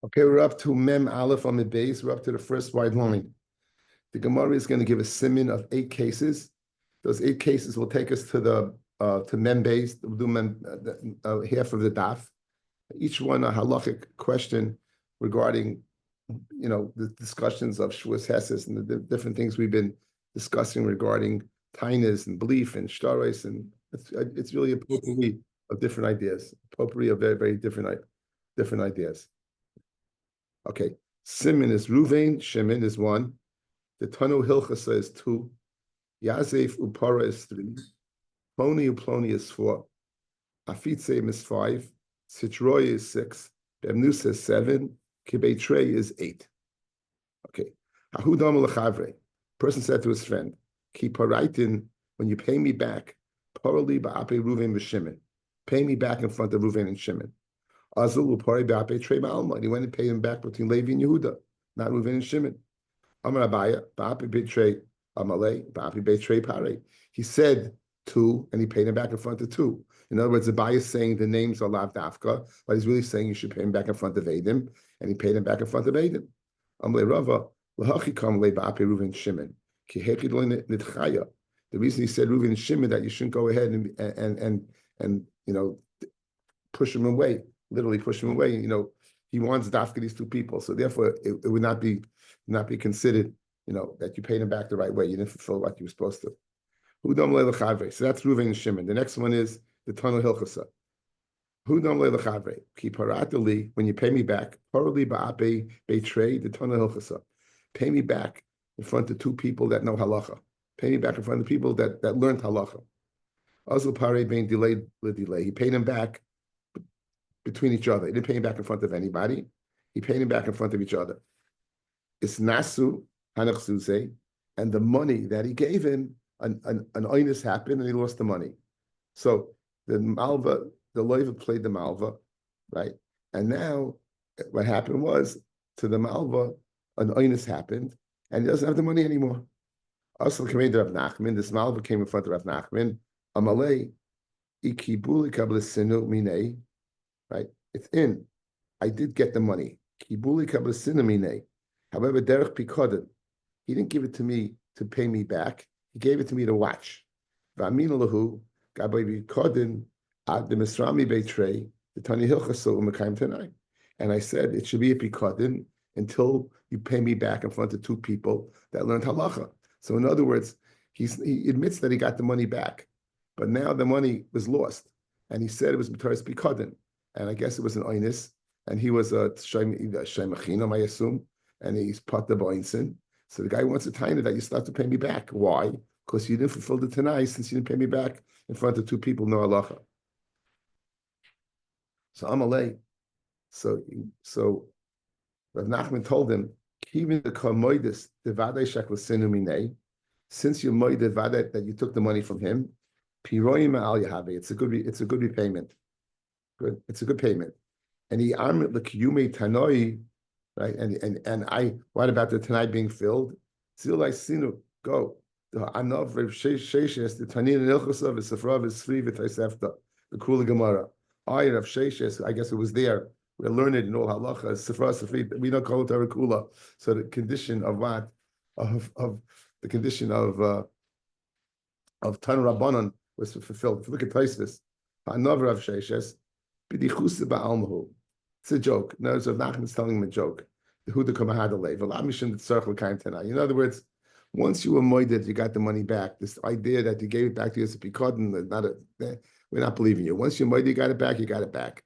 Okay, we're up to Mem Aleph on the base. We're up to the first wide line. The Gemara is going to give a siman of 8 cases. Those 8 cases will take us to the to Mem base. We'll do Mem half of the daf. Each one a halachic question regarding, the discussions of Shevuous Hesses and the different things we've been discussing regarding tainas and belief and shtaros, and it's really a potpourri of different ideas. Potpourri of very, very different ideas. Okay, Siman is Ruvain, Shimon is 1, the Tanu Hilchasa is 2, Yazef Upara is 3, Ploni Uploni is 4, Afitzeim is 5, Sitroy is 6, Bemnus is 7, Kibeitrei is 8. Okay, Ahudam Lechavre. Person said to his friend, Ki paraitin, when you pay me back, Parali Ba'ape Ruvain v'Shimon. Pay me back in front of Ruvain and Shimon. Azul Upari Ba'ape Trei Ma'alma. And he went and paid him back between Levi and Yehuda, not Ruvain and Shimon. Amar Abaya, Ba'ape Beitrei Amalei, Ba'ape Beitrei Pare. He said 2, and he paid him back in front of 2. In other words, Abaya is saying the names are Lav Dafka, but he's really saying you should pay him back in front of Adim, and he paid him back in front of Adim. Amalei Rava, L'hachi Kam Le Ba'ape Ruvain Shimon. Ki Hechid Lo Nitchaya. The reason he said Ruvain and Shimon that you shouldn't go ahead and push him away, literally push him away. He wants dafka these 2 people, so therefore it would not be considered, that you paid him back the right way. You didn't fulfill what you were supposed to. Hudam le'lechavre. So that's Ruvain and Shimon. The next one is the Tanu Hilchasa. Hudam le'lechavre. Ki paratali, when you pay me back, parali ba'ape beitrei the Tanu Hilchasa. Pay me back in front of 2 people that know halacha. Pay me back in front of people that learned halacha. Azul pare being delayed the delay. He paid him back between each other. He didn't pay him back in front of anybody. He paid him back in front of each other. It's nasu hanach, and the money that he gave him, an oinus happened, and he lost the money. So the loiva played the malva, right? And now what happened was, to the malva, an oinus happened, and he doesn't have the money anymore. Also came to Rav Nachman. This malva came in front of Rav Nachman. Amalei ikibuli kablasinu minei. Right? It's in. I did get the money. Kibuli kablasinu minei. However, derech pikodin, he didn't give it to me to pay me back. He gave it to me to watch. V'amin lahu gabay pikodin ad demisrami beitrei the tani hilchaso u'mekayim tanai. And I said it should be a pikodin until you pay me back in front of 2 people that learned halacha. So in other words, he admits that he got the money back, but now the money was lost, and he said it was Mataris Pikodin, and I guess it was an Oinus, and he was a Shemachinam, I assume, and he's Pata Boinson. So the guy wants a taina that you still have to pay me back. Why? Because you didn't fulfill the Tanai since you didn't pay me back in front of 2 people, no halacha. So Amalei, so Rav Nachman told him, even the kamoidis devadei sheklasinu minei, since you moided vadet that you took the money from him, piroyim al yahavi. It's a good repayment. Good, it's a good payment. And he armed the kiyume tanoi, right? And I. What about the tanai being filled? Zilai sinu go. The anov rev sheishes the tanin ilchosav v'safrav v'sri v'taisefta the kula gemara. I Rav Sheishes, I guess it was there. We're learned in all halacha, sifra sifri. We don't call it Tarakula. So the condition of what? Of the condition of Tan Rabbanon was fulfilled. If you look at Taisvis, another Rav Sheishes, b'dichusa ba'almahu. It's a joke. No, so Nachman's telling him a joke. In other words, once you were moided, you got the money back. This idea that you gave it back to you as a picodin, we're not believing you. Once you moided, you got it back, you got it back.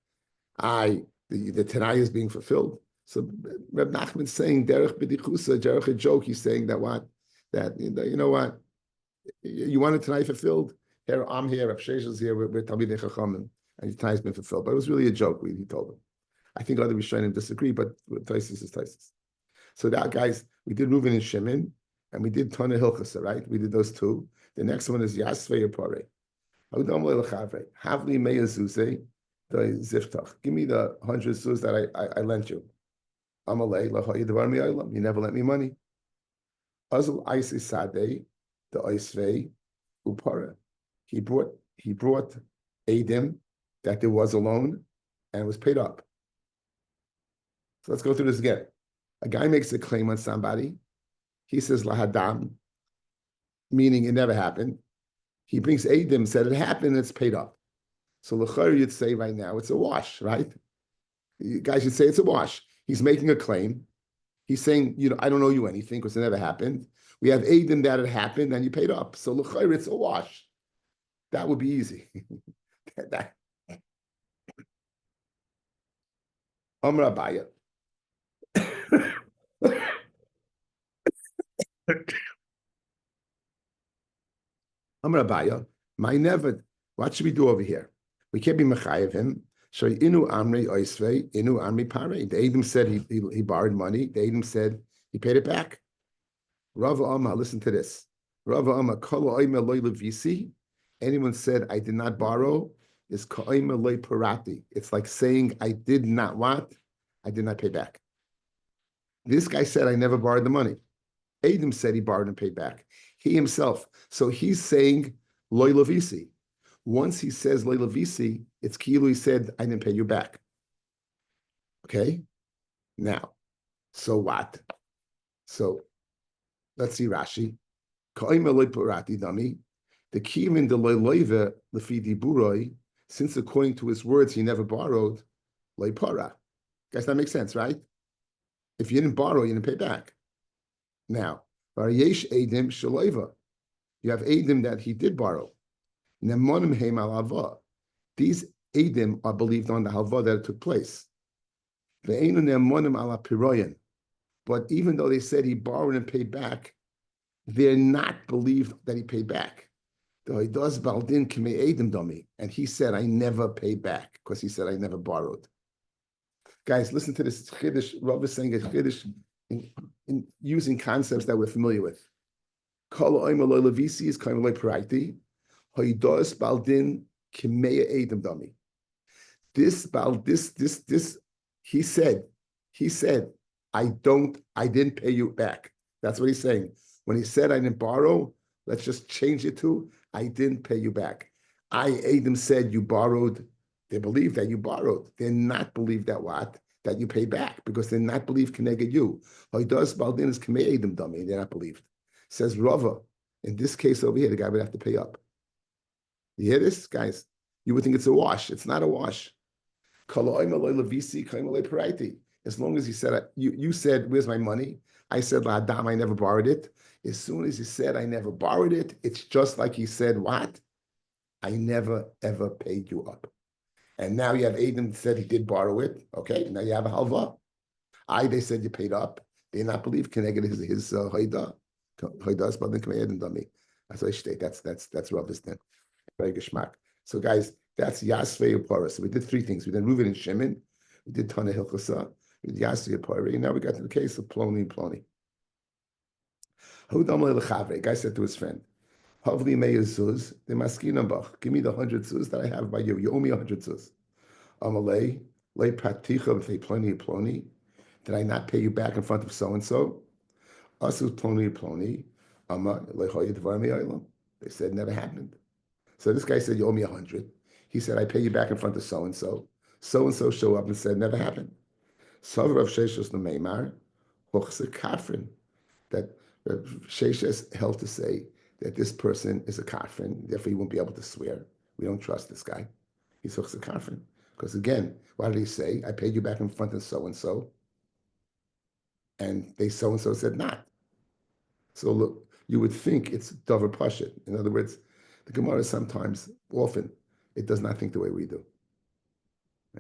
The Tanai is being fulfilled. So Reb Nachman's saying derech b'dichusa, derech a joke. He's saying that what? That you know what? You want a Tanai fulfilled? Here, I'm here. Rav Sheish is here. We're Talmidei Chachamim, and the Tanai's been fulfilled. But it was really a joke. He told him. I think other Rishonim disagree, but Taisus is Taisus. So that guys, we did Reuven and Shimon, and we did Tana Hilchasa, right? We did those 2. The next one is Yasvei Pare. Havli Meyazuze. Ziftach. Give me the 100 sus that I lent you. You never lent me money. Azul Ice Sade, the Isvei Upara. He brought Adim that there was a loan and was paid up. So let's go through this again. A guy makes a claim on somebody. He says lahadam, meaning it never happened. He brings Eidim, said it happened, it's paid up. So l'chayr, you'd say right now it's a wash, right? You guys should say it's a wash. He's making a claim. He's saying, I don't owe you anything because it never happened. We have Eidim that it happened and you paid up. So l'chayr, it's a wash. That would be easy. Amr Abaya. Amr Abaya. My never. What should we do over here? We can't be mechayev him. So inu amri oisvei, inu amri pare. The Edom said he borrowed money. The Edom said he paid it back. Rava Amma, listen to this. Rava Amma, kol oime loy levisi. Anyone said I did not borrow is ka'oime loy parati. It's like saying I did not what? I did not pay back. This guy said I never borrowed the money. Edom said he borrowed and paid back. He himself. So he's saying loy levisi. Once he says loy levisi, it's kilu he said I didn't pay you back. Okay? Now, so what? So let's see Rashi. Ka'oime loy parati dami. The kivin de loy loive lefidi buroi. Since according to his words he never borrowed, loy para. Guys, that makes sense, right? If you didn't borrow, you didn't pay back. Now, variyesh edim shaloiva. You have edim that he did borrow. Nemonim heim al halva. These edim are believed on the halva that it took place. Ve'enu nemonim ala piroyan. But even though they said he borrowed and paid back, they're not believed that he paid back. Though he does baldin k'mei edim domi, and he said I never paid back because he said I never borrowed. Guys, listen to this chiddush. Rav is saying a chiddush in using concepts that we're familiar with. Kol oim loy levisi is kaim loy paraiti. Hoidos baldin k'mei edim domi. This, he said, I didn't pay you back. That's what he's saying. When he said I didn't borrow, let's just change it to, I didn't pay you back. Adam said you borrowed. They believe that you borrowed. They're not believe that what? That you pay back, because they're not believe connected you. Hoidos baldin is k'mei edim domi. They're not believed. Says Rava, in this case over here, the guy would have to pay up. You hear this, guys? You would think it's a wash. It's not a wash. As long as he said, you said, where's my money? I said, Adam, I never borrowed it. As soon as he said, I never borrowed it, it's just like he said, what? I never, ever paid you up. And now you have Adam said he did borrow it. Okay, now you have a halva. They said you paid up. They not believe connected his hoida. Hoidas, but then that's what I state. That's Rabbi's then. Very geschmack. So guys, that's Yasvei Upara. So we did three things. We did Reuven and Shimon. We did Tana Hilchasa. We did Yasvei Upara. And now we got to the case of Ploni and Ploni. Guy said to his friend, Havli me zuz, the maskina bach. Give me the 100 zuz that I have by you. You owe me 100 zuz. Amalei, le praticha v'fei Ploni Ploni. Did I not pay you back in front of so-and-so? Asu Ploni Ploni. Ama lechoy dvar me'olam. They said never happened. So this guy said, you owe me 100. He said, I pay you back in front of so-and-so. So-and-so show up and said, never happened. Sover of Sheshus Nemeimar, Hochse Kafrin, that Sheshes held to say that this person is a Kafrin, therefore he won't be able to swear. We don't trust this guy. He's Hochse Kafrin. Because again, what did he say? I paid you back in front of so-and-so. And they so-and-so said not. So look, you would think it's Dover Pashit. In other words, the Gemara sometimes, often, it does not think the way we do,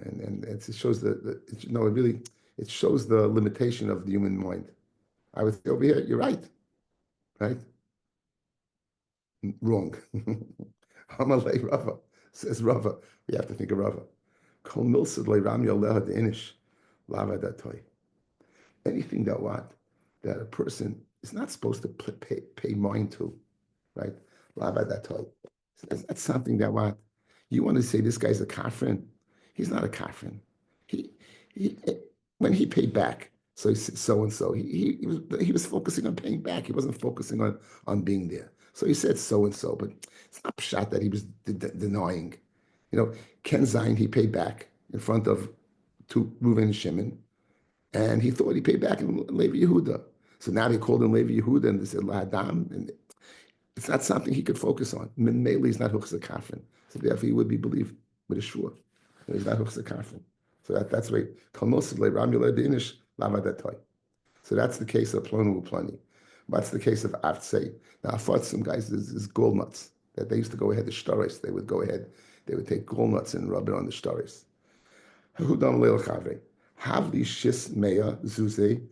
and it shows it shows the limitation of the human mind. I would say over here, you're right, right? Wrong. Amalei Rava says Rava. We have to think of Rava. Kol milsad le'ram yoleha de'inish lava datoy. Anything that a person is not supposed to pay mind to, right? That's something that what you want to say this guy's a kafrin. He's not a kafrin. He when he paid back, so he said so and so. He was focusing on paying back. He wasn't focusing on being there. So he said so and so, but it's not shot that he was denying. Ken Zayin he paid back in front of Reuven and Shimon, And he thought he paid back in Levi Yehuda. So now they called him Levi Yehuda and they said Lahadam. And it's not something he could focus on. Mainly he's not Huchsa Kafin. So therefore he would be believed with a shua. He's not Huchsa Kafin. So that's why Kalmosle Ramula Dinish Lavadatoy. So that's the case of Plonu Plani. That's the case of Avtsei. Now I thought some guys is gold nuts that they used to go ahead the shtaris. They would go ahead, they would take gold nuts and rub it on the shtaris. Hudam Leil Chave. Havli Shis Meya Zuze.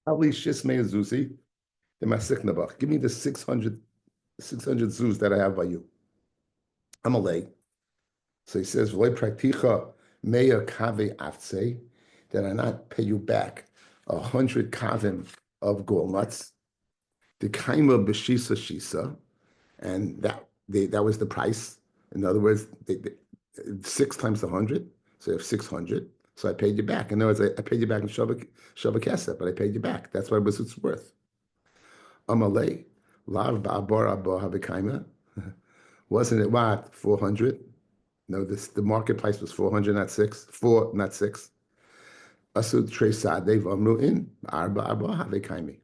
Havli Shis Meya Zuzi. The Masik Nabach. Give me the 600 zuz that I have by you. I'm a lay. So he says, V'loi prakticha meya kave avtse, that I not pay you back 100 kavim of gol nuts. The kaima b'shisa shisa, and that was the price. In other words, 6 times 100, so you have 600. So I paid you back. In other words, I paid you back in Shavak Kesef, but I paid you back. That's what it's worth. Amalei, lav ba'abar abba havikaima. Wasn't it what? 400? No, the market price was 400, not 6. 4, not 6. Asud Trey Sadev Amru in Arba Havekaimi.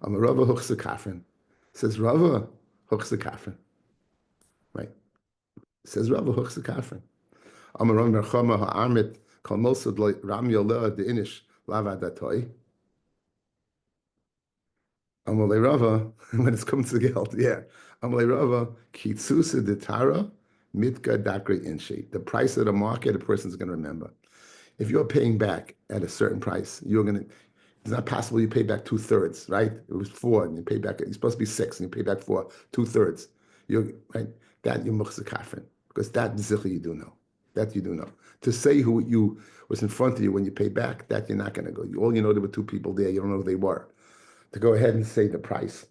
Amarava Huchsa Kafrin. Says Rava Huchsa Kafrin. Right. Says Rava Huchsa Kafrin. Amaram Merchama Ha'armit Kalmosad Ram Yola de Inish Lavadatoy. Amalei Rava, when it's come to Geld, yeah. Amalei Rava, Kitsusa de Tara, Mitka Dakri Inshi. The price of the market, a person's going to remember. If you're paying back at a certain price, it's not possible you pay back 2/3, right? It was 4 and you pay back, you're supposed to be 6 and you pay back 4, 2/3. Right? That you muchsa kafin, because that zikr you do know. That you do know. To say who you was in front of you when you pay back, that you're not going to go. All you know, there were 2 people there, you don't know who they were. To go ahead and say the price.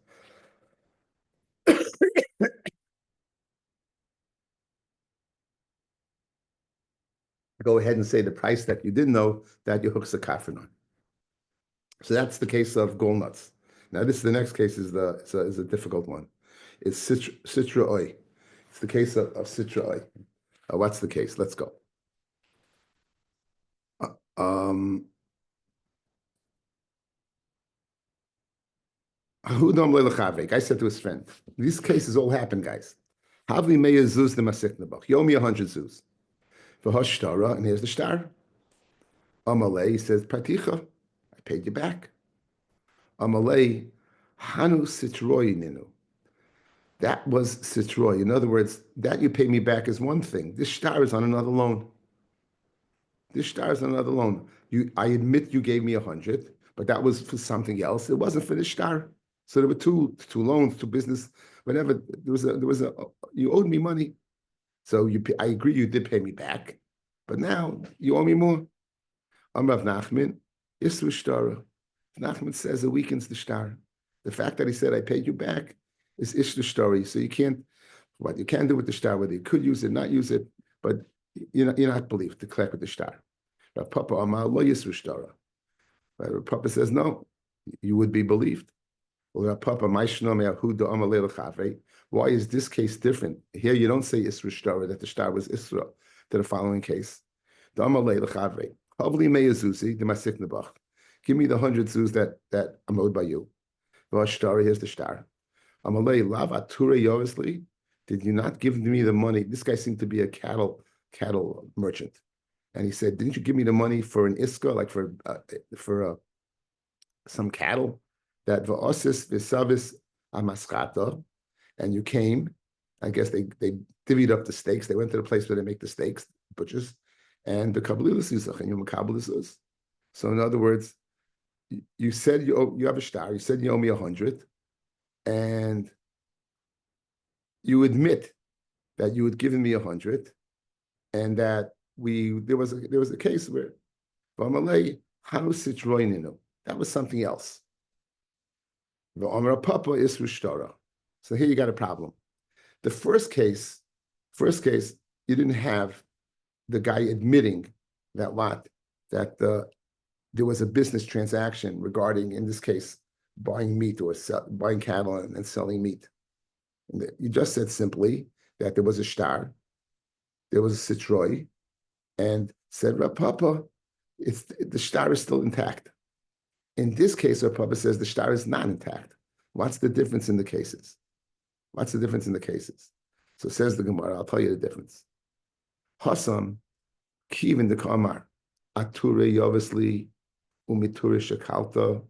Go ahead and say the price that you didn't know, that you hook the kafin on. So that's the case of gol nuts. Now the next case is a difficult one. It's citra oy. It's the case of citra oy. What's the case? Let's go. Guy said to his friend, these cases all happen, guys. Havli meya zuz the masik nebach. You owe me 100 zuz. For hashtara, and here's the star. Amalei, he says, Paticha, I paid you back. Amalei, Hanu Sitroy Ninu. That was Sitroy. In other words, that you pay me back is one thing. This star is on another loan. This star is on another loan. I admit you gave me 100, but that was for something else. It wasn't for this star. So there were two loans, 2 business, whatever. You owed me money. So I agree you did pay me back, but now you owe me more. Amrav Nachman, Isru Shtara. Nachman says it weakens the star. The fact that he said I paid you back is Isru Shtari. So you can't do with the star, whether you could use it, not use it, but you're not believed to collect with the star. Rav Papa Amar Lo Yisru Shtara. Rav Papa says no, you would be believed. Well, Rav Papa Maishnom Yahuda Amar Leil Chavei. Why is this case different? Here you don't say Isru Shtara, that the star was Isra, to the following case. The Amar Leil Chavei. Havli meyazuzi the masik nebach. Give me the 100 zuz that I'm owed by you. V'ashtari, here's the star. Amalei lav ature yovisli. Did you not give me the money? This guy seemed to be a cattle merchant, and he said, "Didn't you give me the money for an iska, like for some cattle that v'osis v'savis amaskata?" And you came. I guess they divvied up the steaks. They went to the place where they make the steaks, butchers. And the Kabbalah Yisach, and you Kabbalah. So in other words, you said you have a star. You said you owe me 100, and you admit that you had given me 100, and that there was a case where that was something else. The Omer Papa is Rushtara. So here you got a problem. The first case, you didn't have the guy admitting that there was a business transaction regarding, in this case, buying meat or buying cattle and selling meat. And you just said simply that there was a star, there was a citroi, and said Rav Papa, the star is still intact. In this case, Rav Papa says the star is not intact. What's the difference in the cases? What's the difference in the cases? So says the Gemara, I'll tell you the difference. Hasam, Kivin the Kamar, Ature Yovasli, Umiture Shakalta,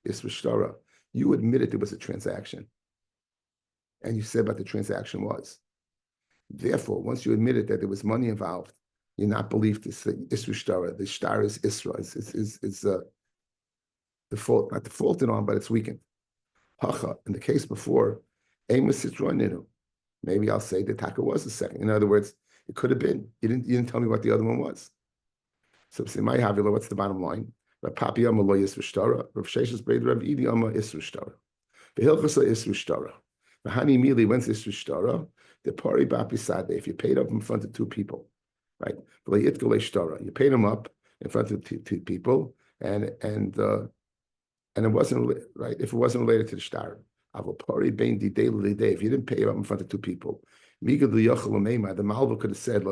Isrishtara. You admitted there was a transaction. And you said what the transaction was. Therefore, once you admitted that there was money involved, you're not believed to say Isrishtara. The star is Isra. It's default, not defaulted on, but it's weakened. Hacha, in the case before, Amos Citroeninu. Maybe I'll say the taka was the second. In other words, it could have been. You didn't tell me what the other one was. So say my havila, what's the bottom line? Rav Papi Amma lo Yisrushtara. Rav Sheshes Beid Rav Idi Amma Yisrushtara. V'hilchasa Yisrushtara. V'hani Mili when's Yisrushtara? The pari bapi sade. If you paid up in front of two people, right? You paid them up in front of two people, and it wasn't right. If it wasn't related to the shtar, if you didn't pay up in front of two people, the malva could have said, in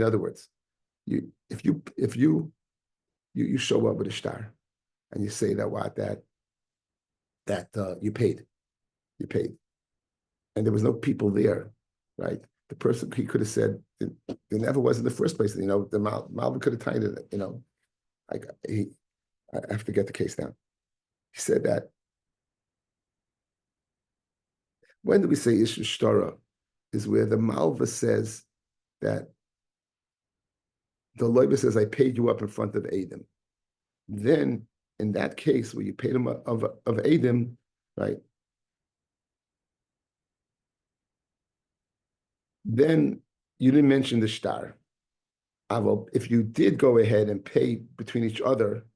other words, if you show up with a shtar and you say that you paid, and there was no people there, right? The person, he could have said there never was in the first place. The malva could have tied it. I have to get the case down. He said that. When do we say Ish Shtara? Is where the Malva says that the Loiba says, I paid you up in front of Adam. Then, in that case, where you paid him of Adam, right? Then you didn't mention the shtar. If you did go ahead and pay between each other,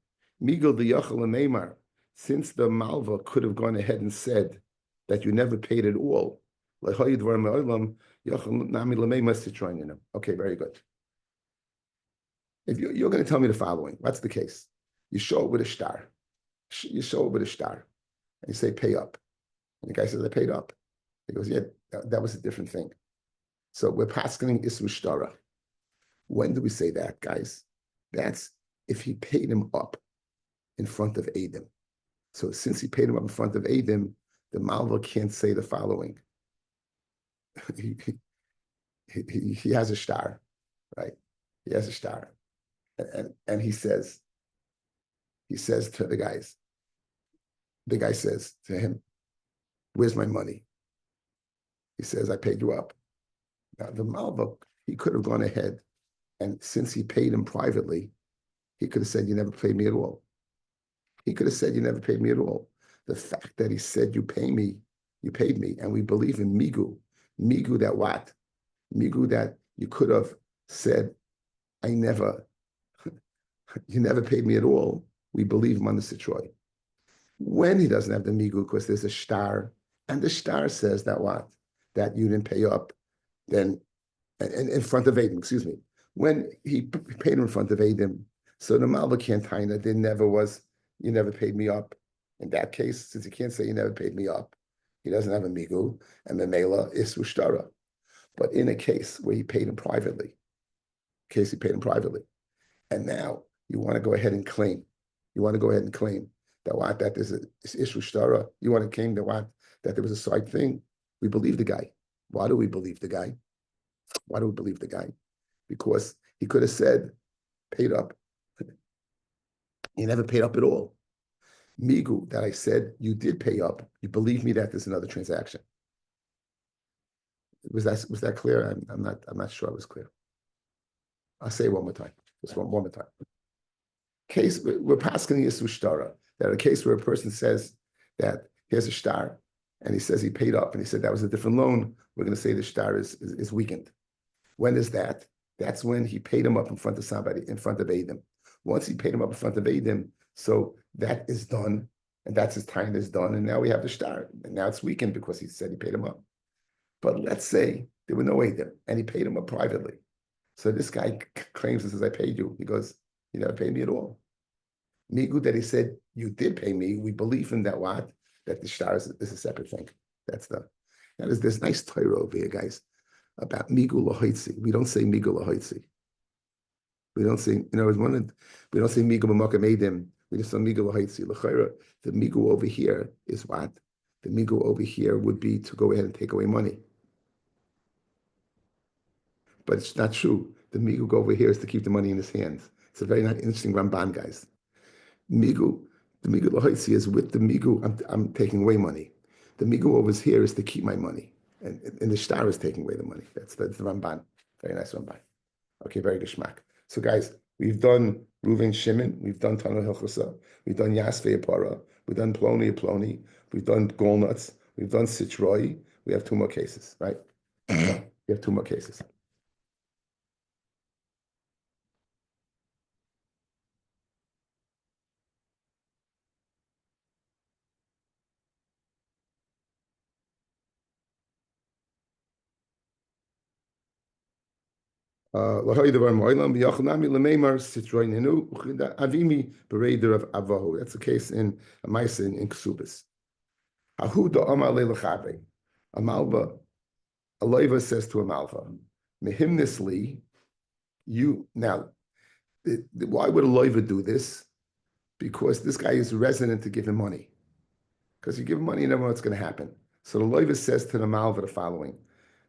Migel the Yachal and Neymar, since the Malva could have gone ahead and said that you never paid at all. Okay, very good. If you're going to tell me the following, what's the case? You show it with a star. You show it with a star. And you say, pay up. And the guy says, I paid up. He goes, yeah, that was a different thing. So we're paskening Isru Shtara. When do we say that, guys? That's if he paid him up in front of Adam. So since he paid him up in front of Adam, the Malva can't say the following. he has a star, right? He has a star. And he says to the guy says to him, where's my money? He says, I paid you up. Now the Malva, he could have gone ahead, and since he paid him privately, he could have said, you never paid me at all. He could have said, you never paid me at all. The fact that he said, you paid me, and we believe in Migu that what? Migu that you could have said, you never paid me at all. We believe him on the Citroy. When he doesn't have the Migu, because there's a star, and the star says that what? That you didn't pay up, then, and in front of Adam, excuse me. When he paid him in front of Adam, so the Malva can't tie that there never was, you never paid me up. In that case, since he can't say you never paid me up, he doesn't have a Migu, and the Mela is Rushtara. But in a case where he paid him privately, and now you want to go ahead and claim, that what, that there's Isru Shtara, you want to claim that what, that there was a side thing, we believe the guy. Why do we believe the guy? Because he could have said, paid up. He never paid up at all. Migu, that I said you did pay up, you believe me that there's another transaction. Was that clear? I'm not sure I was clear. I'll say it one more time. Just one more time. Case we're passing Yisru Shtara, that a case where a person says that here's a star, and he says he paid up, and he said that was a different loan, we're going to say the star is weakened. When is that? That's when he paid him up in front of somebody, in front of Adam. Once he paid him up in front of Adam, so that is done, and that's his time is done, and now we have the star, and now it's weakened because he said he paid him up. But let's say there were no Adam, and he paid him up privately. So this guy claims and says, I paid you. He goes, you never paid me at all. Migu that he said, you did pay me. We believe in that what? That the star is a separate thing. That is this nice Torah over here, guys, about Migu Lahoitzi. We don't say Migu Lahoitzi. We don't say, we don't say Migu B'Makam Eidim. We just say Migu Lahoitzi. L'chayra, the Migu over here is what? The Migu over here would be to go ahead and take away money. But it's not true. The Migu over here is to keep the money in his hands. It's a very nice, interesting Ramban, guys. Migu, the Migu Lahoitzi is with the Migu, I'm taking away money. The Migu over here is to keep my money. And the star is taking away the money. That's the Ramban. Very nice Ramban. Okay, very geschmack. So guys, we've done Reuven Shimon, we've done Tana Hilchasa, we've done Yasvei Apara, we've done Ploni, we've done Golnuts, we've done Sitroi. We have two more cases, right? We have two more cases. That's the case in Maisa in Ksubis. Amalba, Aloiva says to Amalva, Mehimnisli, you now, why would Aloiva do this? Because this guy is resident to give him money. Because you give him money, you never know what's going to happen. So the Aloiva says to the Amalva the following: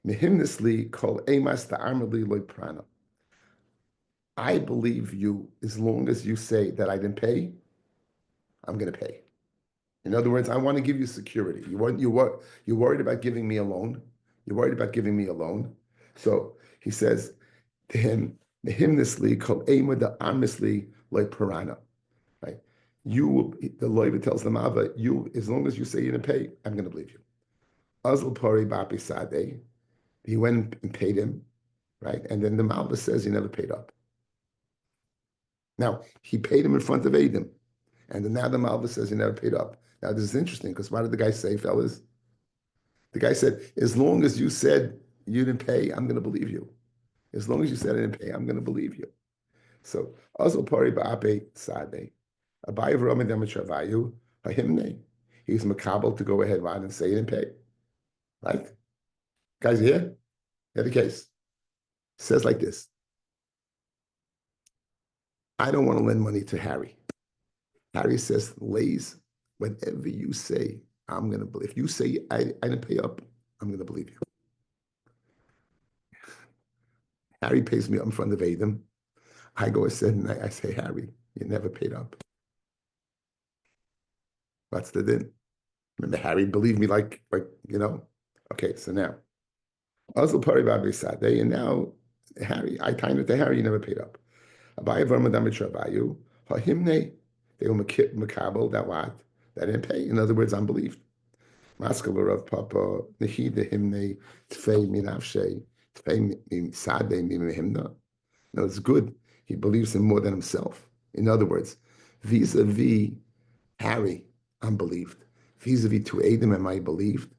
Mehimnisli kol emas ta'armali loy prana. I believe you as long as you say that I didn't pay, I'm going to pay. In other words, I want to give you security. You're worried about giving me a loan. You're worried about giving me a loan. So he says to him, "Mehimnisli kol ema da amisli like piranha." Right? The lawyer tells the Mava, you, as long as you say you didn't pay, I'm going to believe you. Azl pari bapi sadeh. He went and paid him, right? And then the Malva says he never paid up. Now, he paid him in front of Adam. And then now the Malva says he never paid up. Now, this is interesting because what did the guy say, fellas? The guy said, as long as you said you didn't pay, I'm going to believe you. As long as you said I didn't pay, I'm going to believe you. So, Azul Pari Ba'ape Sade, Abayi V'Ramadim Chavayu, Hahimne. He's makabel to go ahead and say he didn't pay. Right? Guys here? Hear the case. Says like this. I don't want to lend money to Harry. Harry says, Lays, whatever you say, I'm going to believe. If you say I didn't pay up, I'm going to believe you. Harry pays me up in front of Adam. I go and I say, Harry, you never paid up. What's the din? Remember, Harry believed me like. Okay, so now, Azul Pari Babi Sadeh, and now Harry, I timed it to Harry, you never paid up. Abayi Varmadam Travayu, Hahimne, they were makabel that what? That didn't pay. In other words, unbelieved. Maskalar of Papa, Nehida Himne, Tfei Minavshe, Tfei Sadeh Mimihimna. No, it's good. He believes in more than himself. In other words, vis-a-vis Harry, I'm believed. Vis-a-vis to Adam, am I believed?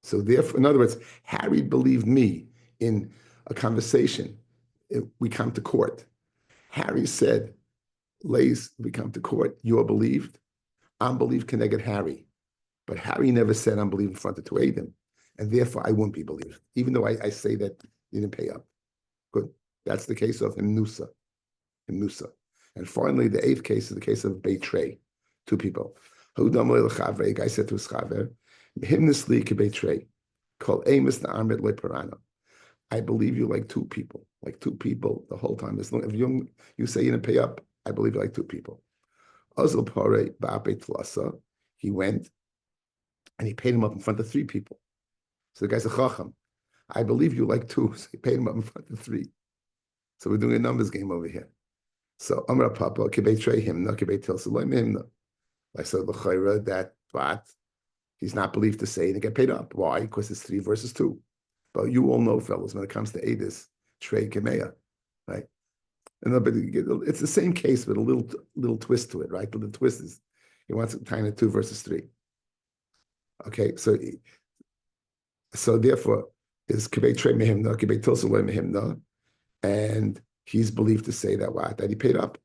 So therefore, in other words, Harry believed me in a conversation. We come to court. Harry said, Lays, we come to court. You're believed. I'm believed connected Harry. But Harry never said I'm believed in front of to Adam. And therefore, I wouldn't be believed, even though I say that you didn't pay up. Good. That's the case of Himnusa. And finally, the eighth case is the case of Betray. Two people. A guy said to his chaver, Himnisli ke Betray, called Amos the Ahmed Le Parana. I believe you like two people the whole time. As long as you say you didn't pay up, I believe you like two people. Azul Pare Ba'ape Tlasa, he went and he paid him up in front of three people. So the guy's a chacham. I believe you like two, so he paid him up in front of three. So we're doing a numbers game over here. So Amra Papa, Kibay Trey him, no Kibay Tilsaloim him. I said the that but he's not believed to say and get paid up. Why? Because it's 3 versus 2. But you all know, fellas, when it comes to Adis, Trey Kemeya, right? And it's the same case with a little twist to it, right? The twist is he wants it kind of 2 versus 3. Okay, so therefore is Kibay Trey Mehimna, Kibay Tilsaloim Mehimna, and he's believed to say that what? That he paid up.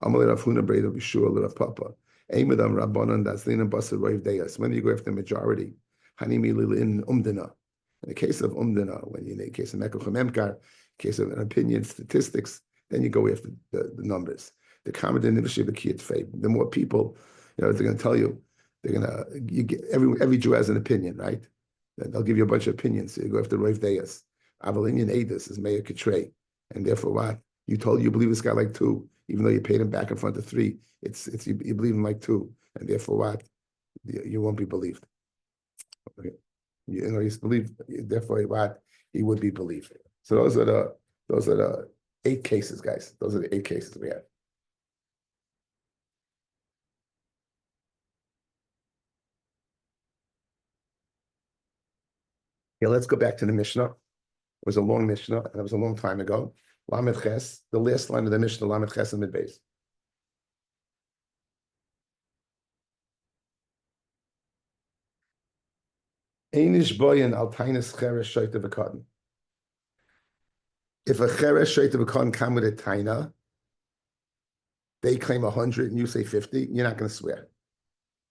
Amalei Rav Huna Breda Bishua Rav Papa. Eimadam Rabbanan Daslina Basar Roiv Deas. When do you go after the majority? Hanimi Lilin Umdana. In the case of Umdana, when you in the case of Mekach Memkar, case of an opinion, statistics, then you go after the numbers. The common denominator of the the more people, they're going to tell you, you get every Jew has an opinion, right? They'll give you a bunch of opinions. So you go after Roiv Deas. Avalinian Adis is Meir Kitrei. And therefore what? You believe this guy like two, even though you paid him back in front of three. It's you believe him like two. And therefore what? You won't be believed. Okay. He's believed, therefore what? He would be believed. So those are the 8 cases, guys. Those are the 8 cases we have. Yeah, let's go back to the Mishnah. It was a long Mishnah, and it was a long time ago. Lamed Ches, the last line of the Mishnah, Lamed Ches and Mid-Beis. Einish boyin al tainis cheresh shoyte v'katan. If a cheresh shoyte v'katan come with a taina, they claim 100 and you say 50, you're not going to swear.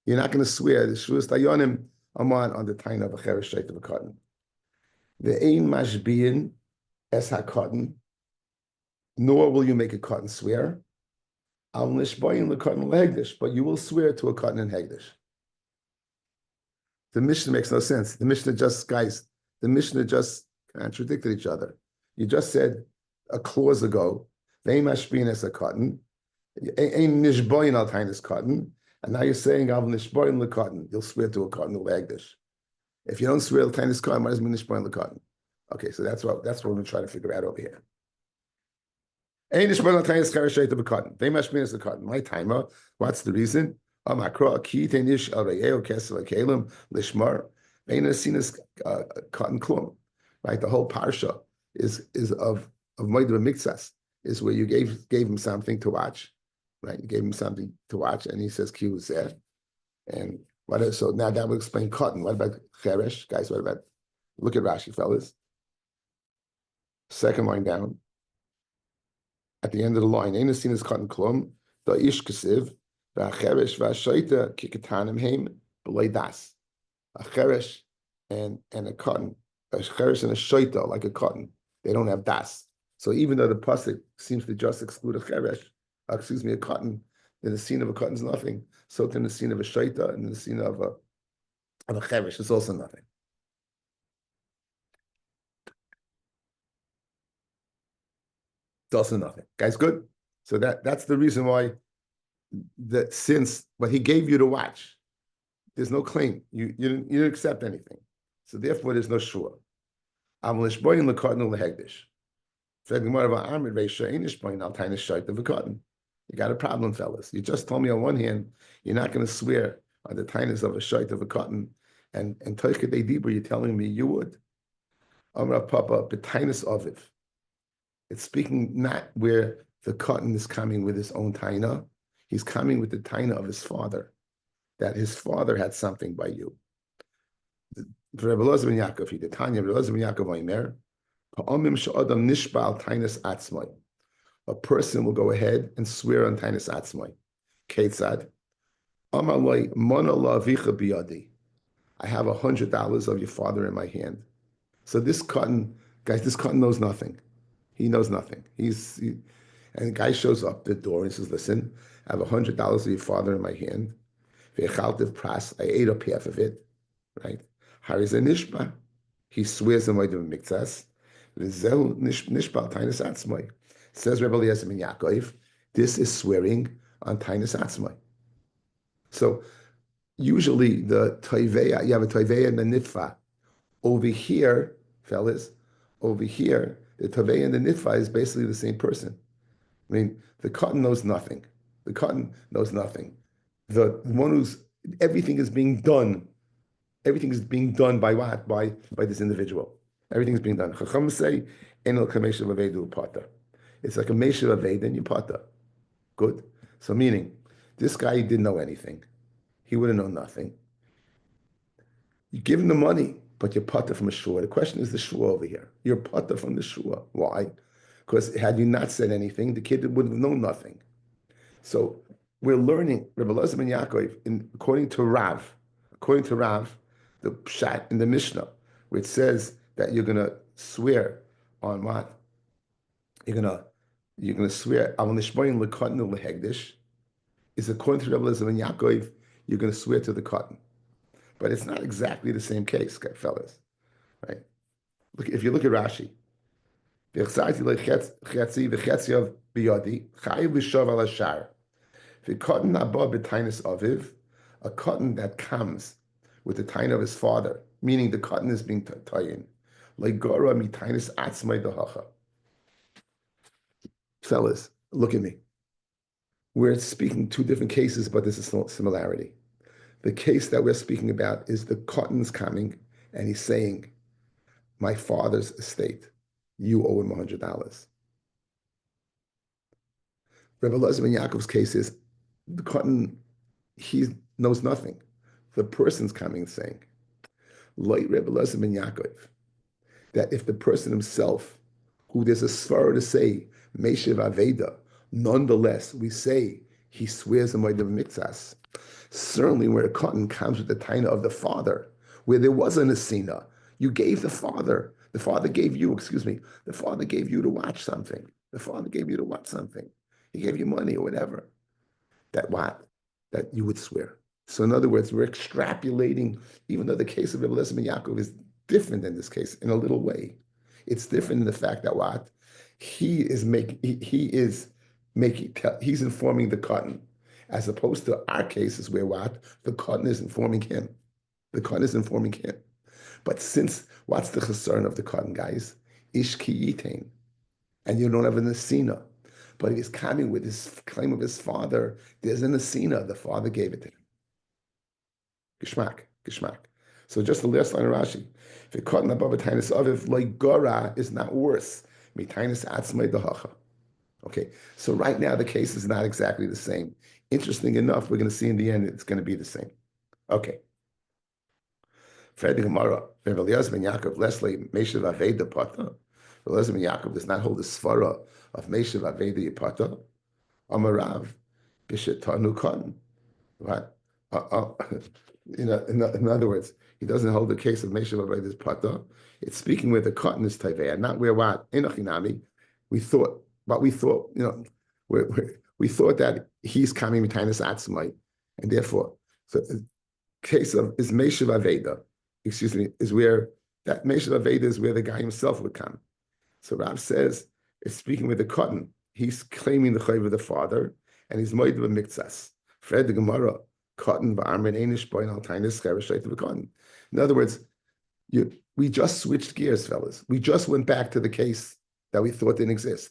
You're not going to swear. The Shevuous Dayanim Aman on the taina of a cheresh shoyte v'katan. The ein mashbiyin es hakatan, nor will you make a cotton swear. Al nishbayin l'katan l'hegdish, but you will swear to a cotton and hegdish. The Mishnah makes no sense. The Mishnah just contradicted each other. You just said a clause ago, "Ve'im mashbiyin es hakatan, ein nishbayin al tainis cotton," and now you're saying al nishbayin l'katan. You'll swear to a cotton l'hegdish. If you don't swear tainis cotton, what does it mean nishbayin l'katan? Okay, so that's what we're trying to figure out over here. My timer. What's the reason? Right, the whole parsha is of Moed Miktsas, is where you gave him something to watch, right? You gave him something to watch, and he says Ki was there, and so now that would explain cotton. What about cheresh, guys? What about? Look at Rashi, fellas. Second line down. At the end of the line, ain't seen as cotton klum, the ish kesiv, the cheresh v'ashoita kikatanim heim b'lei das. A cheresh and a cotton, a cheresh and a shoita like a cotton, they don't have das. So even though the pasuk seems to just exclude a cheresh, a cotton, then the scene of a cotton is nothing. So then the scene of a shoita and the scene of a cheresh is also nothing. It's also nothing. Guys, good? So that's the reason why since what he gave you to watch, there's no claim. You didn't accept anything. So therefore there's no shua. You got a problem, fellas. You just told me on one hand, you're not going to swear on the tinus of a shite of a cotton, and Toicha de Dibur, you're telling me you would. Amra Papa, betinus oviv. It's speaking not where the cotton is coming with his own taina. He's coming with the taina of his father, that his father had something by you. For Rabbi Elazar ben Yaakov, he did Tanya, Rabbi Elazar ben Yaakov Oimer, Pa'omim she'adam nishbal tainas atzmai. A person will go ahead and swear on tainas atzmai. Ketzad, Amar loi mona la'avicha biyadi. I have $100 of your father in my hand. So this cotton, guys, this cotton knows nothing. He knows nothing. And the guy shows up the door and says, listen, I have $100 of your father in my hand. I ate up half of it, right? Nishba. He swears on my miktsas. Nishba tainas atzmai. Says Rabbi Eliezer ben Yaakov, this is swearing on tainas atzmai. So usually the toiveya, you have a toiveya and a nitfa. Over here, fellas, over here, the toveya and the nitfa is basically the same person. I mean, the cotton knows nothing. The cotton knows nothing. The one who's, everything is being done. Everything is being done by what? By this individual. Everything is being done. Chacham say, enel kameshav avedu pata. It's like a meshav aved and you pata. Good. So meaning, this guy didn't know anything. He would have known nothing. You give him the money, but you're pata from a shua. The question is the shua over here. You're pata from the shua. Why? Because had you not said anything, the kid would have known nothing. So we're learning Rabbi Elazar ben Yaakov, according to Rav, the pshat in the Mishnah, where it says that you're gonna swear on what? You're gonna swear on nishboyin lekatan lehegdish. Is according to Rabbi Elazar ben Yaakov, you're gonna swear to the cotton, but it's not exactly the same case, fellas. Right? Look, if you look at Rashi, the cotton above b'tainis aviv, a cotton that comes with the tain of his father, meaning the cotton is being tayin, like gora mitainis atzmai dahacha. Fellas, look at me. We're speaking two different cases, but there's a similarity. The case that we're speaking about is the cotton's coming, and he's saying, "My father's estate, you owe him $100." Rabbi Elazar ben Yaakov's case is the cotton, he knows nothing. The person's coming and saying, like Rabbi Elazar ben Yaakov, that if the person himself, who there's a svara to say, Meshiv Aveda, nonetheless, we say he swears a moed of mitzvahs. Certainly where a cotton comes with the taina of the father, where there was an asina, you gave the father gave you, the father gave you to watch something. The father gave you to watch something. He gave you money or whatever. That what? That you would swear. So in other words, we're extrapolating, even though the case of Rabbi Elazar ben Yaakov is different in this case in a little way. It's different in the fact that what? He's informing the cotton, as opposed to our cases where what? The cotton is informing him. The cotton is informing him. But since, what's the concern of the cotton, guys? Ish ki yitain. And you don't have an asina. But he's coming with his claim of his father. There's an asina. The father gave it to him. Gishmak. So just the last line of Rashi. If you're caught in above a tainus aviv, like gora is not worse. Tainus atzmai dahacha. Okay, so right now the case is not exactly the same. Interesting enough, we're going to see in the end it's going to be the same. Okay. Fred Gemara, Rabbi Elazar ben Yaakov, Leslie, Meshav Aveda Pata. Rabbi Elazar ben Yaakov does not hold the svara of Meshav Aveda Yipata. Amarav, Bishetanu Cotton. Right? In other words, he doesn't hold the case of Meshav Aveda's Pata. It's speaking where the cotton is Taveh, not where what? Enochinami. We thought, we thought that he's coming with Tainus Atzmai, and therefore, so the case of is Meshav Aveda, is where that Meshav Aveda is where the guy himself would come. So Rav says it's speaking with the cotton. He's claiming the chayv of the father, and he's moed with miktsas. Fred the Gemara, cotton ba'armin einish boin al tainis cheresh of cotton. In other words, we just switched gears, fellas. We just went back to the case that we thought didn't exist.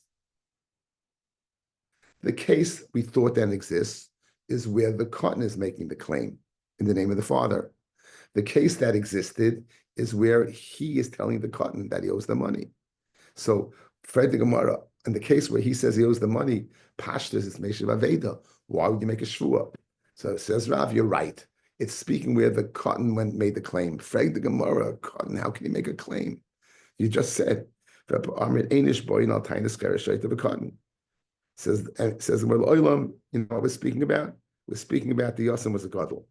The case we thought didn't exist is where the cotton is making the claim in the name of the father. The case that existed is where he is telling the cotton that he owes the money. So Fred the Gemara, in the case where he says he owes the money, Pashtas is Meshav Aveda. Why would you make a shvua? So it says Rav, you're right. It's speaking where the cotton made the claim. Fred the Gemara, cotton, how can he make a claim? You just said Einish boy al tainis cheresh of a cotton. Says Olam, you know what we're speaking about? We're speaking about the Yosem was a gadol.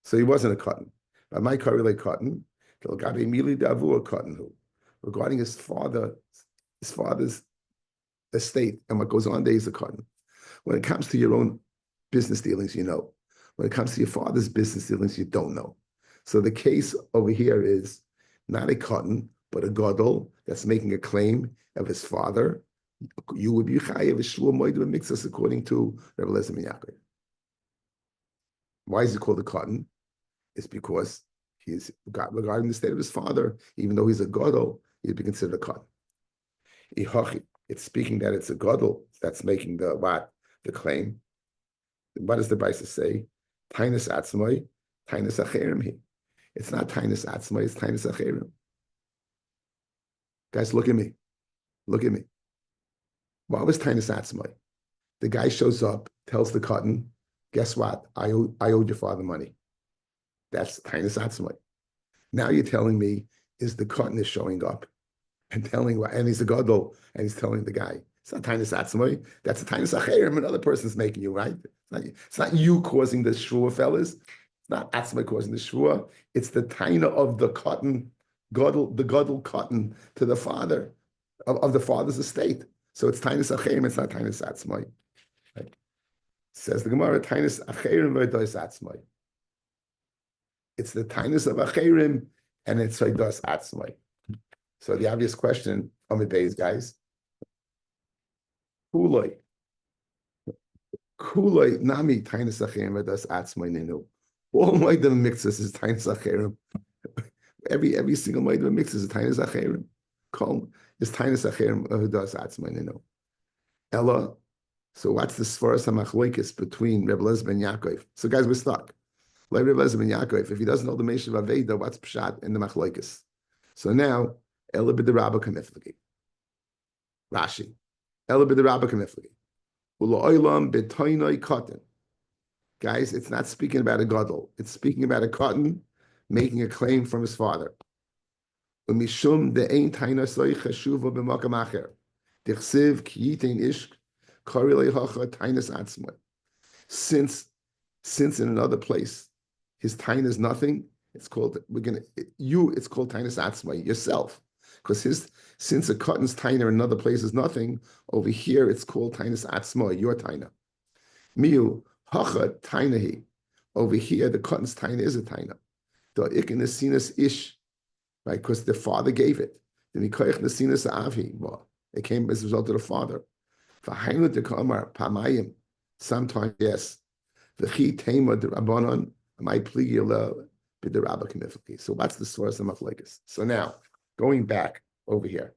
So he wasn't a cotton. But my korele cotton, regarding his father's estate and what goes on there is a cotton. When it comes to your own business dealings, you know. When it comes to your father's business dealings, you don't know. So the case over here is not a cotton, but a gadol that's making a claim of his father. You would be chayav shvua moed b'miktzas according to Rabbi Elazar ben Yaakov. Why is he called a cotton? It's because he's regarding the state of his father, even though he's a gadol, he'd be considered a cotton. It's speaking that it's a gadol that's making the claim. What does the Baisa say? Tainus atzmai, tainus acherim. It's not tainus atzmai, it's tainus acherim. Guys, look at me. Look at me. What was tainus atzmai? The guy shows up, tells the cotton, guess what? I owed your father money. That's tainus atzmai. Now you're telling me is the cotton is showing up and telling, and he's a gadol, and he's telling the guy, It's not Tainus Atzmai. That's a Tainus Acherim another person's making you, right? It's not you causing the shvua, fellas. It's not Atzmai causing the shvua. It's the Taina of the cotton, the Gadol cotton to the father of the father's estate. So it's Tainus Acherim, it's not Tainus Atzmai. Right? Says the Gemara, Tainus Acherim v'Dois Atzmai. It's the Tainus of Acherim and it's Dois Atzmai. So the obvious question, Amid guys, Kuloi nami tainus acherim v'das atzmai nenu. All ma'adim mixes is tainus acherim. Every single ma'adim mixes is tainus acherim. Kol is tainus acherim v'das atzmai nenu. Ella. So what's the svaras hamachloikis between Rebbe Eliezer ben Yaakov? So guys, we're stuck. Like Rebbe Eliezer ben Yaakov, if he doesn't know the Meshav Aveda, what's pshat in the machloikis? So now Ella b'derabba kamiflagi. Rashi. Ella b'derabba kamiflagi. Guys, it's not speaking about a gadol. It's speaking about a cotton making a claim from his father. Since in another place his taina is nothing, it's called it's called tainas atzmai, yourself. Because since a cotton's taina in another place is nothing, over here it's called tainas atzmai, your taina. Miu hacha tainahi. Over here the cotton's taina is a taina. The ikin nesinas ish, right? Because the father gave it. The mikoich nesinas avi. Well, it came as a result of the father. V'hainu dekamar pamayim. Sometimes yes. V'chi tema de rabbanon. My pligi la b'derabba kamiflaki. So what's the source of machlekes? So now, going back over here.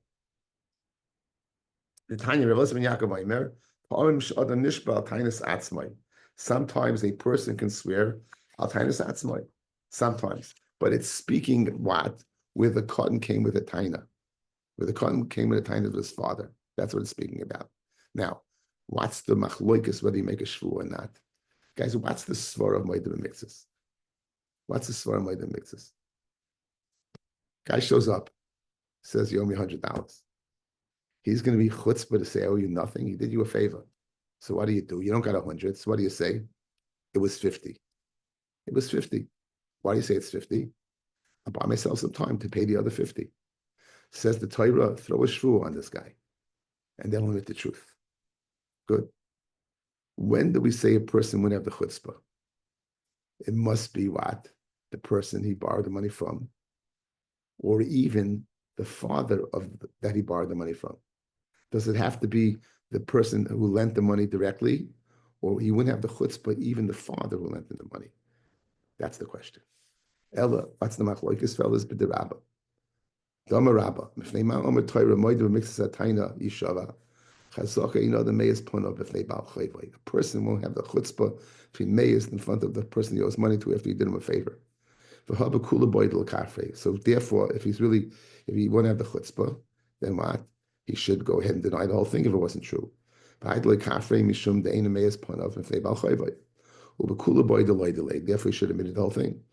The Tanya Rebbe Eliezer ben Yaakov Aimer, Pa'arim she'adam nishba al tainus atzmai. Sometimes a person can swear al tainus atzmai. Sometimes. But it's speaking what? Where the cotton came with a taina. Where the cotton came with a taina of his father. That's what it's speaking about. Now, what's the machloikus, whether you make a shvu or not? Guys, what's the svar of Moedim mixes? What's the svar of Moedim mixes? Guy shows up, says, you owe me $100. He's going to be chutzpah to say, I owe you nothing. He did you a favor. So what do? You don't got 100. So what do you say? It was 50. It was 50. Why do you say it's 50? I'll buy myself some time to pay the other 50. Says the Torah, throw a shvu on this guy. And then we'll admit the truth. Good. When do we say a person wouldn't have the chutzpah? It must be what? The person he borrowed the money from, or even the father that he borrowed the money from. Does it have to be the person who lent the money directly, or he wouldn't have the chutzpah, even the father who lent him the money? That's the question. Ella, what's the machloikis fellas b'derabba? Dama rabba, mifnei ma'omer Torah moedim mixes ataina yishava. A person won't have the chutzpah between meyes in front of the person he owes money to after he did him a favor. So therefore, if he won't have the chutzpah, then what? He should go ahead and deny the whole thing if it wasn't true. Therefore, he should admit the whole thing.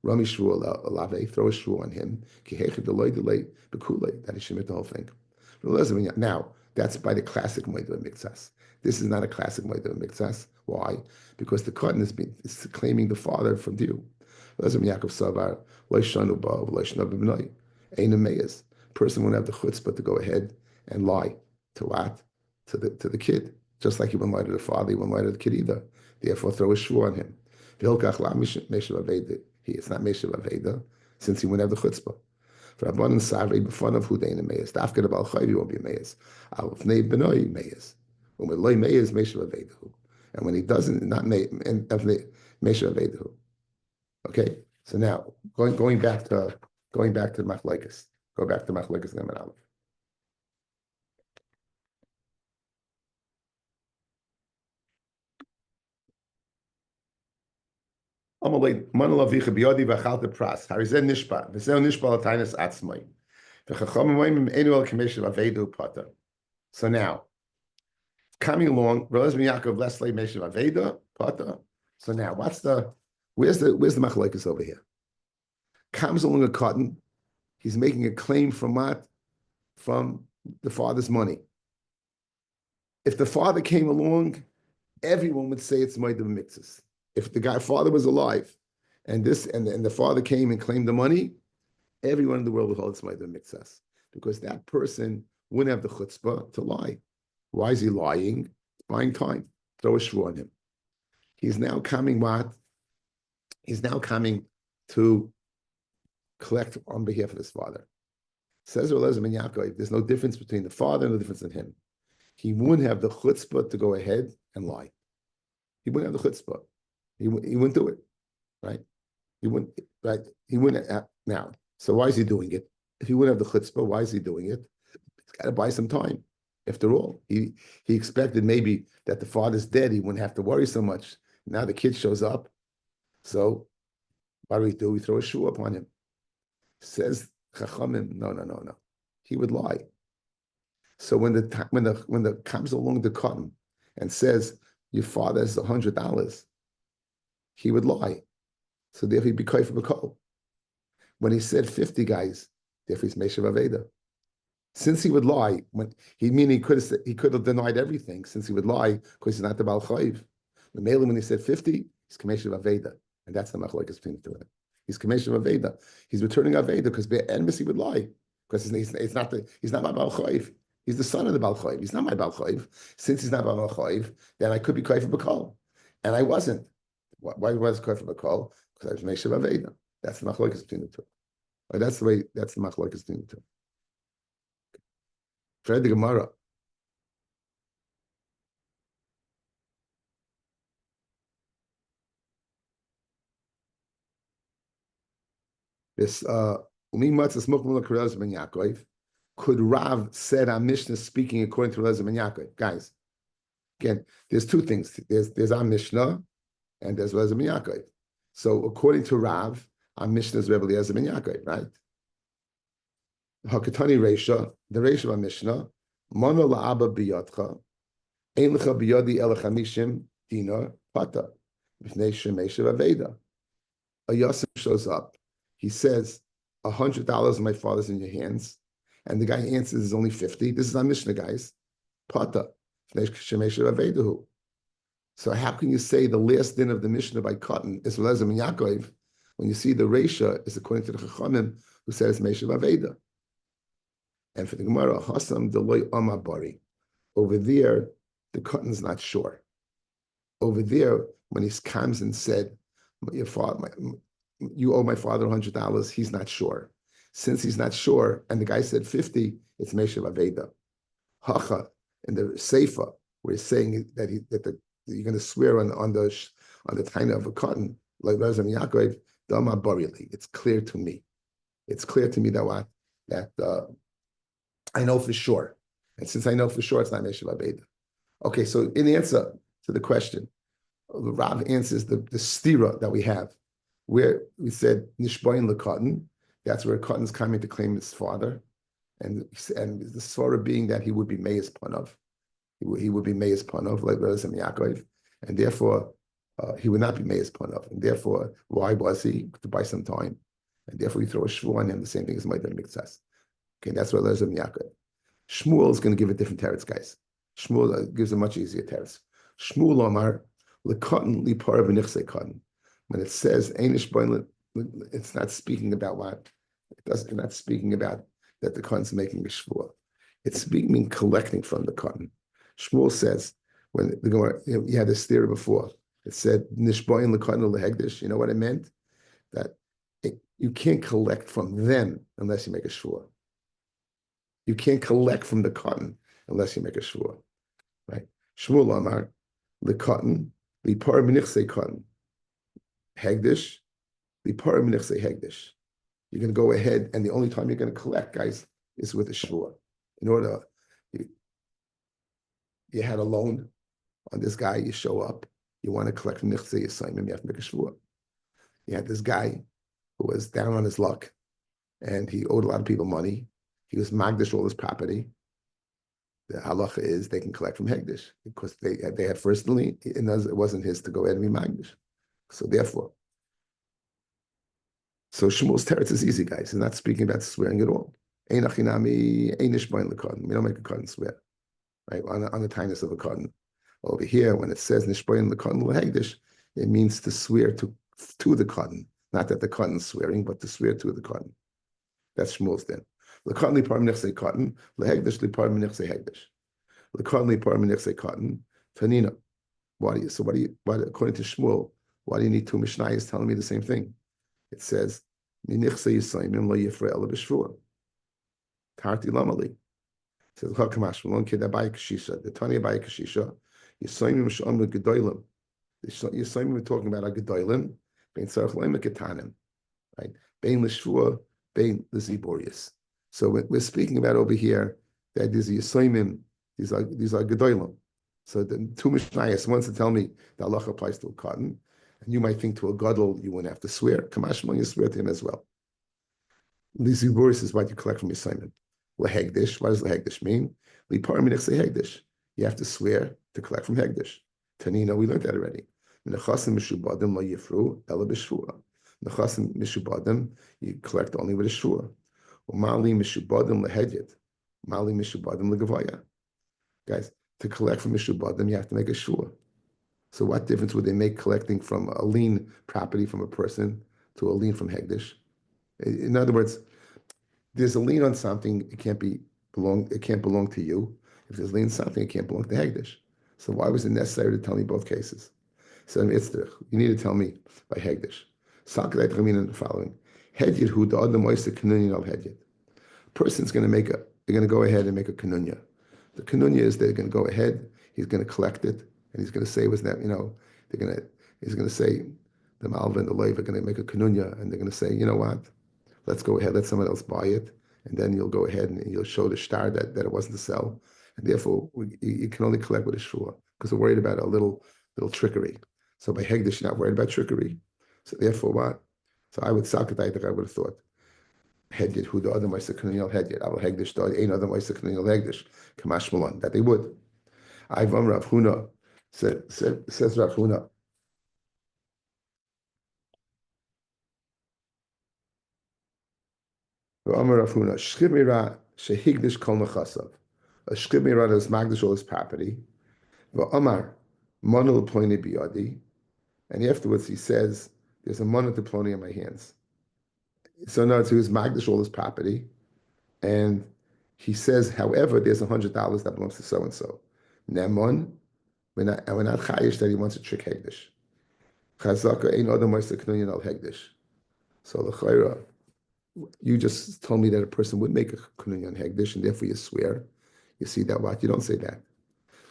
Rami Shvuah Alave, throw a Shvuah on him, that he should admit the whole thing. Now, that's by the classic Moedim Miktsas. This is not a classic Moedim Miktsas. Why? Because the cotton is claiming the father from you. Person won't have the chutzpah to go ahead and lie to what? To the kid. Just like he wouldn't lie to the father, he wouldn't lie to the kid either. Therefore, throw a Shvuah on him. It's not Meshav Aveda, since he wouldn't have the chutzpah. For Rabban and Savri, b'fun of Hudain Meyes, Dafka the Baal Chayvi won't be Meyes. Alfnei Benoi Meyes. When we loy Meyes, Meshav Avedahu. And when he doesn't, not Meshav Avedahu. Okay, so now going back to Machlekes. Go back to Machlekes Neman Aleph. Amalei Manalavicha Biodi Vachalta Pras. Harizen Nishpa. V'zeu Nishpa Latainas Atzmai. V'chachom Moim Enuel Kameshav Avedu Pata. So now, coming along, Relez Ben Yaakov Leslie Meshav Aveda Pata. So now, where's the machlekes over here? Comes along a cotton He's making a claim from what? From the father's money. If the father came along, everyone would say it's Moed Mitzvahs. If the father was alive, and the father came and claimed the money, everyone in the world would hold it's Moed Mitzvahs, because that person wouldn't have the chutzpah to lie. Why is he lying? Buying time. Throw a shvu on him. He's now coming what? He's now coming to collect on behalf of his father. Says Elazar ben Yaakov, there's no difference between the father and the difference in him. He wouldn't have the chutzpah to go ahead and lie. He wouldn't have the chutzpah. He wouldn't do it, right? He wouldn't, right? He wouldn't have, now. So why is he doing it? If he wouldn't have the chutzpah, why is he doing it? He's got to buy some time. After all, he expected maybe that the father's dead. He wouldn't have to worry so much. Now the kid shows up. So what do we do? We throw a shoe upon him. Says Chachamim, no. He would lie. So when the comes along the cotton and says your father has $100, he would lie. So therefore he'd be kaifer b'kol. When he said 50 guys, therefore he's Meshav Aveda. Since he would lie, he could have denied everything. Since he would lie, because he's not the Baal Chayiv. When he said 50, he's Kameshav Aveda, and that's the machlokes between the two of them. He's Kameshav Aveda. He's returning Aveda because by enemies he would lie because he's not my Baal Chayiv. He's the son of the Baal Chayiv. He's not my Baal Chayiv. Since he's not my Baal Chayiv, then I could be Kaifer B'Kol, and I wasn't. Why was Kaifer B'Kol? Because I was Meshav Aveda. That's the machlokes between the two. Or that's the machlokes between the two. Fred the Gemara. This could Rav said our Mishnah speaking according to Elazar ben Yaakov? Guys, again, there's two things. There's our Mishnah and there's Elazar ben Yaakov. So according to Rav, our Mishnah is Rebbe Elazar ben Yaakov, right? Hakatani Reisha, the Reisha of our Mishnah, Mono la'aba biyadcha, ein lecha biyadi el chamishim dinar pata, b'fnei shemeshav aveda. A Yosef shows up. He says, $100 of my father's in your hands. And the guy answers, it's only 50. This is our Mishnah, guys. Pata. So how can you say the last din of the Mishnah by cotton is Elazar ben Yaakov when you see the Reisha is according to the Chachamim who says Meshav Aveda? And for the Gemara, Hasam Deloy Amabari. Over there, the cotton's not sure. Over there, when he comes and said, your father, you owe my father $100, he's not sure. Since he's not sure, and the guy said 50, it's Meshav Aveda. Hacha, in the Seifa, where he's saying that you're going to swear on the taina of a cotton, like Elazar ben Yaakov, Dama Barili. It's clear to me. It's clear to me that I know for sure. And since I know for sure, it's not Meshav Aveda. Okay, so in the answer to the question, the Rav answers the stira that we have, where we said Nishboin le cotton. That's where cotton's coming to claim his father, and the svara being that he would be Meis Panov. He would be Meis Panov like Elazar ben Yaakov, and therefore he would not be Meis Panov. And therefore, why was he? To buy some time, and therefore you throw a shvu on him. The same thing as Moed Mitzvahs. Okay, that's what Elazar ben Yaakov. Shmuel is going to give a different teretz, guys. Shmuel gives a much easier teretz. Shmuel Omar leCotton lipar b'nichsei cotton. When it says Einish Boin, it's not speaking about what it's not speaking about that the cotton's making a shvuah. It's speaking collecting from the cotton. Shmuel says when the Gemara, you had this theory before. It said Nishboin leCotton lehegdish. You know what it meant? That you can't collect from them unless you make a shvuah. You can't collect from the cotton unless you make a shvuah, right? Shmuel Amar leCotton lipar b'nichsei cotton. Hegdish, the parim nechsei hegdish. You're going to go ahead, and the only time you're going to collect, guys, is with a shvuah. In order, you had a loan on this guy, you show up, you want to collect nechsei assignment, you have to make a shvuah. You had this guy who was down on his luck, and he owed a lot of people money. He was magdish all his property. The halacha is they can collect from hegdish because they had first lien. It wasn't his to go ahead and be magdish. So therefore, So Shmuel's teretz is easy, guys. He's not speaking about swearing at all. Ein achinami, ein nishbain l'karden. We don't make a karden swear, right? On the tinus of a karden. Over here, when it says nishbain l'karden l'hegdish, it means to swear to the karden, not that the karden's swearing, but to swear to the karden. That's Shmuel's then. L'karden li parim nechsei karden, l'hegdish li parim nechsei hegdish. L'karden li parim nechsei karden, tanina. Why according to Shmuel, why do you need two Mishnayos telling me the same thing? It says, "Minichse Yisayim lo yifra ela b'shvua." Tarti lamali. It says, "Chakamash malon kid abai kashisha." The Tanya abai kashisha. Yisayim sh'am gedolim. The Yisayim we're talking about are gedolim. Bein tzarich loim ketanim. Right. Bein l'shvua. Bein l'ziborius. So we're speaking about over here that these Yisayim. These are gedolim. So the two Mishnayos wants to tell me the halacha applies to a cotton, and you might think to a gadol you wouldn't have to swear. Kamashma, you swear to him as well. Liziburis is what you collect from your Simon. Lehegdish, what does lehegdish mean? Liparminich say hegdish. You have to swear to collect from hegdish. Tanina, we learned that already. Nechasim mishubadim lo yifru ela b'shvua. Nechasim mishubadim, you collect only with a shvua. Umali mishubadim lehedyet. Mali mishubadim legavaya. Guys, to collect from mishubadim, you have to make a shvua. So what difference would they make collecting from a lien property from a person to a lien from hegdish? In other words, there's a lien on something, it can't belong to you. If there's a lien on something, it can't belong to hegdish. So why was it necessary to tell me both cases? So you need to tell me by hegdish. Sakadai Chamin in the following. Hedyet hu da adam oisa kanunya al hedyet. Person's going to go ahead and make a kanunya. The kanunya is they're going to go ahead, he's going to collect it, and he's going to say, he's going to say, the Malva and the Lev are going to make a kanunya, and they're going to say, you know what, let's go ahead, let someone else buy it, and then you'll go ahead and you'll show the star that it wasn't to sell, and therefore you can only collect with a shua, because we're worried about a little trickery. So by Hegdish, you're not worried about trickery. So therefore what? So I would Sakatai that I would have thought, Hedyet who the other Maisa Kanunyal Hedyet, I will Hegdish, ain't other Maisa Kanunyal Hegdish, Kamash Malon, that they would. Ivam Rav Huna, says Rav Huna, Amar Rav Huna, Shchimira Shehigdish Kol Nechasav. A Shchimira is Magdish all his property. Amar Monol Ploni Biyadi. And afterwards he says, there's a Monol to Ploni in my hands. So now to his Magdish all his property. And he says, however, there's $100 that belongs to so and so. Nemon, we're not chayish that he wants to trick Hegdish. Chazaka ain't other Moisa Knunyan al Hegdish. So the Chayra, you just told me that a person would make a Knunyan Hegdish, and therefore you swear. You see that what? You don't say that.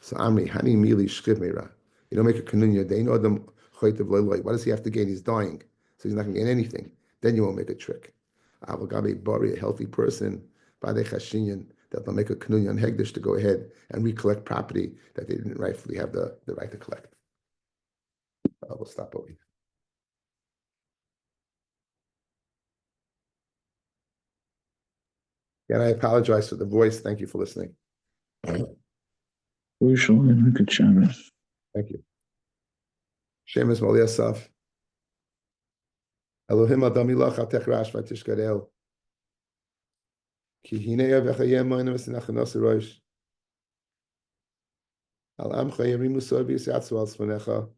So Amri, Hani Mili Shchiv Meira. You don't make a Knunyan, they know them Chaytav Loy. What does he have to gain? He's dying. So he's not going to gain anything. Then you won't make a trick. Avagabi Bari, a healthy person, Bade Chashinyan, that they'll make a Knunyan Hegdish to go ahead and recollect property that they didn't rightfully have the right to collect. We'll stop over here. And I apologize for the voice. Thank you for listening. Thank you. Shemus Mali Asaf. Elohim Adamilach Atech Rash Vatishkarel. Ki Hinei Avechayem Moinem Esinachanos Rosh. Al Amcha Yerimu Sorbi Yatsu Al Svanecha.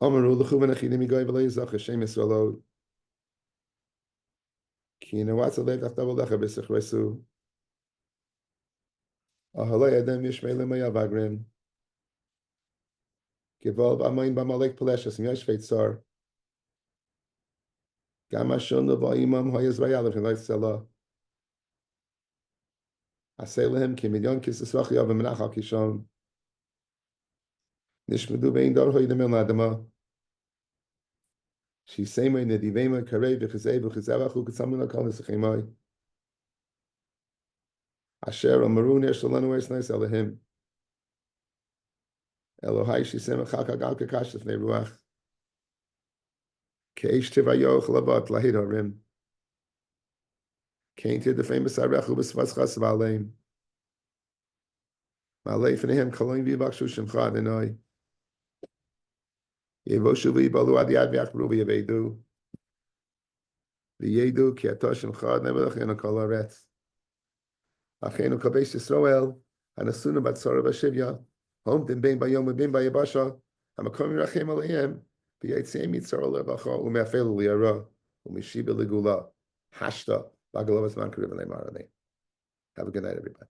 Amaru Lechu Venachidim Yigoy V'lo Yizach Hashem Yisraelo. Ki Nawatz Alev Tachtav Alecha B'Sech Resu. Ahalei Adem Yishmeilim Mayavagrim. Givolv Amayin B'Malek Peleshas Miyashveit Sar. Gamashon Levayimam Hayaz Vayalev Hinay Selah. Asay Lehem Ki Milyon Kisesvach Yav Menachal Kishon. Nishmedu Bein Dor Hoydem El Adama. She Sema Nedivema Karei V'Chizei V'Chizevachu Kitzamun Akal Nesachemai. Asher Amarun Eshalanu Esnais Elohim. Elohai Shisem Chaka Gal Kakashef Neruach. Keish Tivayoch Lavat Lahid Harim. Kain to the famous Arechu B'Svas Chas V'Aleim. Malay Fnehem Kaloim V'Vakshu Shemcha Adonai. Yevoshu v'yibalu ad yad v'yachbru v'yavedu. V'yedu ki atoshim chad nevelachenu kol haaretz. Achenu kabesh Yisrael, anasunu batzara v'shivya, hom din bein bayom u'bein bayabasha, hamakom yirachem aleim, v'yaitzim yitzara levacha, u'me'afelu li'ara, u'mishiba legula, hashta, v'agalavas man kariv. Have a good night, everybody.